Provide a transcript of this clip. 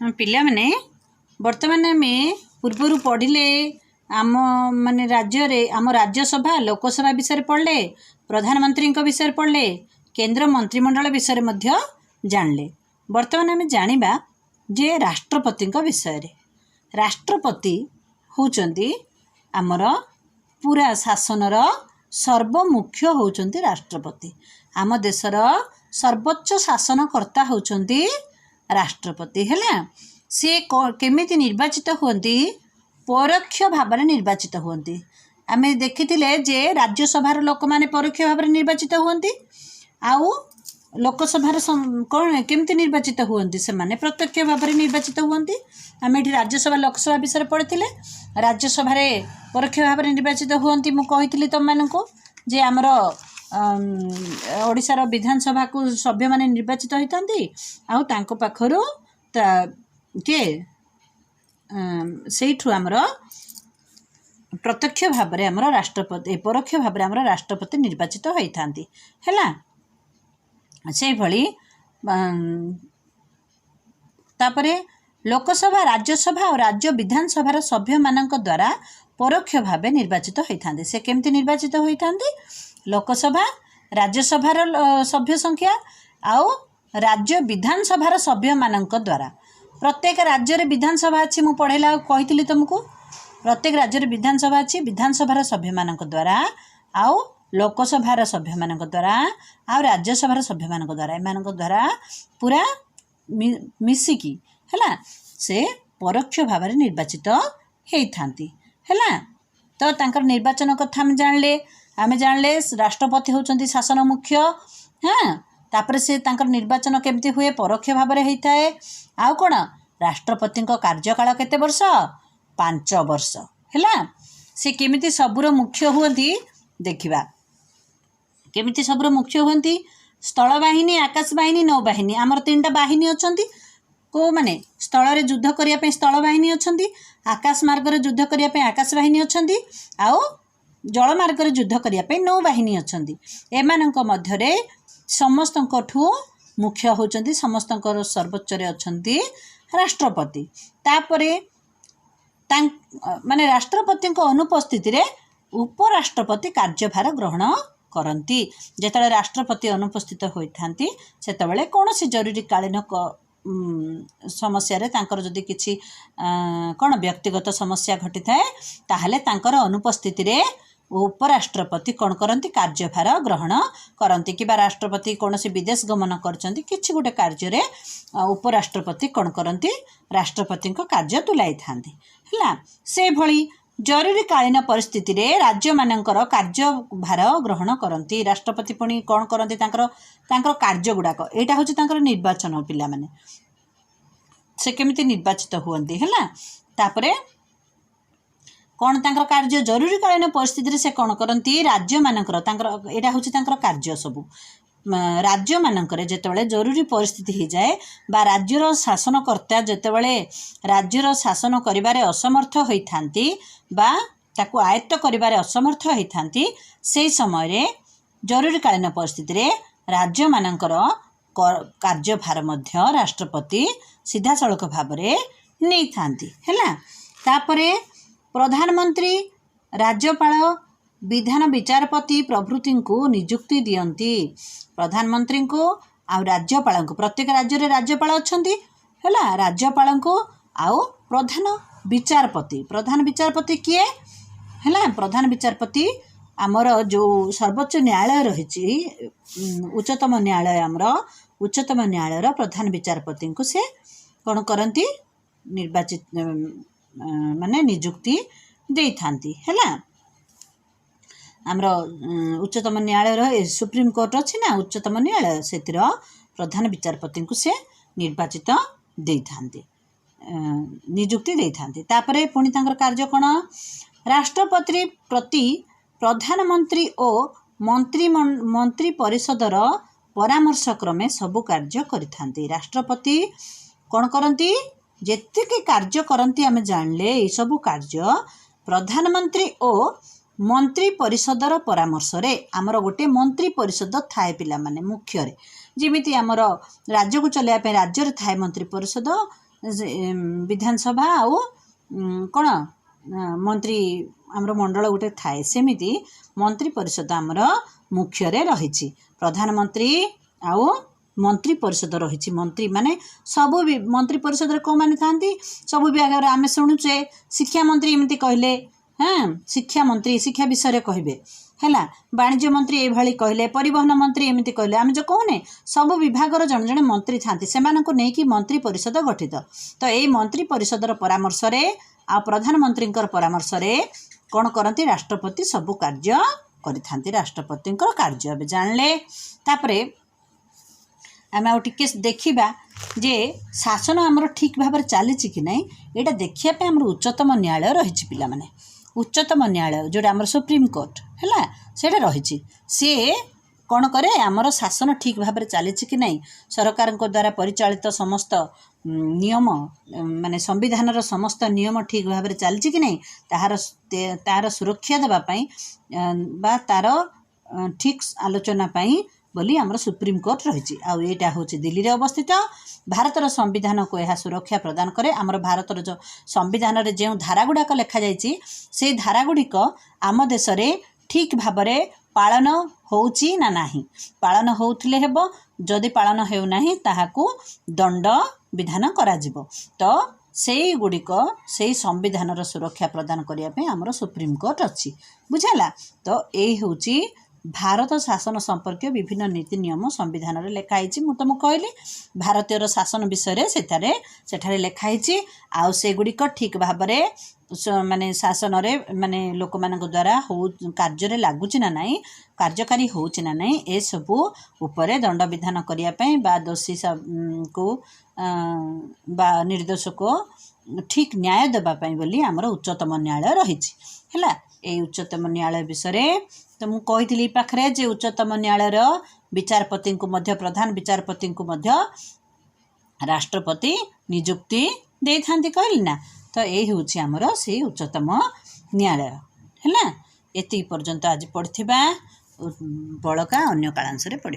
पिला माने वर्तमान आम पूर्वर पढ़िले आम माने राज्य रे आम राज्यसभा लोकसभा विषय पढ़ले प्रधानमंत्री विषय पढ़ले केंद्र मंत्रिमंडल विषय मध्य जानले। वर्तमान आम जानिबा जे राष्ट्रपति विषय रे। राष्ट्रपति होचंती आमर पूरा शासनर सर्वमुख्य होचंती राष्ट्रपति। आम देशर सर्वोच्च शासनकर्ता होचंती राष्ट्रपति है। सी केमिति निर्वाचित होती परोक्ष भाव में निर्वाचित होती। आम देखी जे राज्यसभार लोक मैंने परोक्ष भाव में निर्वाचित होती आउ लोकसभार कौन केमिति निर्वाचित होती से माने प्रत्यक्ष भाव में निर्वाचित होती। आम ये राज्यसभा लोकसभा विषय पढ़ी राज्यसभा परोक्ष भाव में निर्वाचित होती। मुझे तुम मानक जे आमर ओडिशार विधानसभा को सभ्य माने निर्वाचित होती आउ पाखर किए से आमर प्रत्यक्ष भाव में आमर राष्ट्रपति परोक्ष भाव में आमर राष्ट्रपति निर्वाचित होती है। से भली तापरे लोकसभा राज्यसभा और राज्य विधानसभार सभ्य मानक द्वारा परोक्ष भाव निर्वाचित होती। से केमती निर्वाचित होती लोकसभा राज्यसभार सभ्य संख्या आउ राज्य विधानसभार सभ्य मानक द्वारा। प्रत्येक राज्य रे विधानसभा अच्छी मु पढ़ेला कही तुमको प्रत्येक राज्य रे विधानसभा अच्छी विधानसभार सभ्य मानक द्वारा आउ लोकसभार सभ्य मानक द्वारा आउ राज्यसभार सभ्य मानक द्वारा एमानक द्वारा पूरा मिसिकी है से परोक्ष भाव में निर्वाचित होती है। तो तांकर निर्वाचन कथा आम जानले राष्ट्रपति होचंती शासन मुख्य। हाँ तापर से तांकर निर्वाचन केमती हुए परोक्ष भाव में होता है। आउ कौन राष्ट्रपति कार्यकाल केते वर्ष 5 वर्ष है। से केमिति सबुर मुख्य हुअंती देखिबा केमिति सबुर मुख्य हुअंती स्थल बाहिनी आकाश बाहिनी नौबाहिनी आमर 3टा बाहिनी अछंती को माने स्थल रे युद्ध करिया पे स्थल बाहिनी अछंती आकाश मार्ग रे युद्ध करिया पे आकाश बाहिनी अछंती आउ जल मार्ग रे युद्ध करिया पे नौबाहिनी अछंती। एमानक मध्यरे समस्तठू मुख्य होचंती समस्तकर सर्वोच्च रे अछंती राष्ट्रपति। तापरे माने राष्ट्रपति अनुपस्थिति रे उपराष्ट्रपति कार्यभार ग्रहण करती। जेतले राष्ट्रपति अनुपस्थित होइथांती सेतबेले कोनोसी जरूरीकालीन समस्या रे तांकर जदि किछि कोन व्यक्तिगत समस्या घटी थाए ताहले तांकर अनुपस्थिति रे उपराष्ट्रपति कौन करती कार्यभार ग्रहण करती कि राष्ट्रपति कौन से विदेश गमन करछंती किछि गोटे कार्य रे उपराष्ट्रपति कौन करती राष्ट्रपति कार्य तुलाई थांती है। से भली जरूरीकालीन परिस्थिति रे राज्य मानकर कार्यभार ग्रहण करती राष्ट्रपति पुणी कौन करती कार्य गुड़ाक एटा होछि तांकर निर्वाचन पिला माने से केमिति निर्वाचित हुअंती है। तापरे कौन तांकर कार्य जरूरीकालीन परिस्थिति से कौन करती राज्य मानकर एटा होछि तांकर कार्य सबू राज्य मानकर जेतेबेले जरूरी परिस्थिति हो जाए बा राज्यर शासनकर्ता जेतेबेले राज्यर शासन करिबारे असमर्थ होइथांती बा ताकू आयत्त करिबारे असमर्थ होइथांती से समय रे जरूरीकालीन परिस्थिति रे राज्य मानकर कार्यभार मध्य राष्ट्रपति सीधा सड़क भाव में नहीं थांती है। तापरे प्रधानमंत्री राज्यपाल विधान विचारपति प्रभृति को नियुक्ति दियंती। प्रधानमंत्री को आउ राज्यपाल को प्रत्येक राज्य रे राज्यपाल अछंती है। राज्यपाल को आउ प्रधान विचारपति किए है। प्रधान विचारपति आमर जो सर्वोच्च न्यायालय रही उच्चतम न्यायालय आमर उच्चतम न्यायालय प्रधान विचारपति को से कौन करती निर्वाचित माने नियुक्ति दे थांती है। आमर उच्चतम न्यायालय सुप्रीम कोर्ट अच्छी ना उच्चतम न्यायालय से प्रधान विचारपति को से निर्वाचित दे थांती नियुक्ति दे थांती। तापरे पुणी तांकर कार्य कौन राष्ट्रपति प्रति प्रधानमंत्री और मंत्री परिषदर परामर्श क्रमे सबु कार्य करिथांती। राष्ट्रपति कौन करती जेतिके कार्य करती आम जानले ये सबु कार्य प्रधानमंत्री और मंत्री परिषदर परामर्श रे आमर गोटे मंत्री परिषद थाए पिला माने मुख्य रे जेमिति आमर राज्य को चलाइबा राज्य रे थाए मंत्री परिषद विधानसभा आउ कौन मंत्री आमर मंडल गोटे थाए सेमिति मंत्री परिषद आमर मुख्य रही प्रधानमंत्री आउ मंत्री परिषद रही मंत्री माने सबू मंत्री परिषद कौ माने था सबू विभाग आम शुणुचे शिक्षा मंत्री एमती कहले हाँ शिक्षा मंत्री शिक्षा विषय कहे है वाणिज्य मंत्री ये कहले परिवहन मंत्री एमती कहले आम जो कहने सबू विभाग जड़े जड़े मंत्री था से मंत्री परिषद गठित तो यही मंत्री परिषद परामर्श आ प्रधानमंत्री परामर्श कौन करती राष्ट्रपति सबू कार्य करि राष्ट्रपति कार्य जानले तापरे आम आगे देखा जे शासन आमर ठीक भाव चली कि नहीं यहाँ देखापी आम उच्चतम न्यायालय रही पिला माने उच्चतम न्यायालय जोटा आमर सुप्रीम कोर्ट है सेटा रही सी कौन करे आमर शासन ठीक भाव चली कि नहीं सरकार द्वारा परिचालित समस्त नियम माने संविधान समस्त नियम ठीक भाव चली कि नहीं तार सुरक्षा देवाई बा तार ठीक आलोचना बोली आमर सुप्रीम कोर्ट रही आईटा हूँ दिल्ली रे अवस्थित भारतर संविधान को यह सुरक्षा प्रदान करे आमर भारतर जो संविधान रे जो धारा गुड़ाक लिखा जाइए से धारा गुड़िक आम देश रे ठीक भाव पालन होउची ना नाही पालन होउथिले हेबो जदि पालन हेउ नाही ताहाकू दंड विधान करा जिवो तो सेई गुड़िक सेई संविधान सुरक्षा प्रदान करिया पे आमर सुप्रीम कोर्ट अच्छी बुझाला तो यही होउची भारत शासन संपर्क विभिन्न नीति नियम संविधान रे लिखाई मु तुमको कहली भारतीय शासन विषय सेठारे लिखाई आउ से गुड़िक ठीक भाव माने शासन रे माने लोक मान द्वारा हो कार्य लगुच ना नहीं कार्यकारी होउची ना नहीं ए सबू उपरे दंड विधान करिया पई बा दोषी को बा निर्दोष को ठीक न्याय देबा पई बोली हमर उच्चतम न्यायालय रही है ए उच्चतम न्यायालय विषय तो मु कही पाखरे जे उच्चतम न्यायालय विचारपति को मध्य प्रधान विचारपति को मध्य राष्ट्रपति नियुक्ति दे थांती कहली ना तो यही हूँ आमर से उच्चतम न्यायालय है एति पर्यंत आज पढ़ा बड़का अन्य कालांश रे पढ़ा।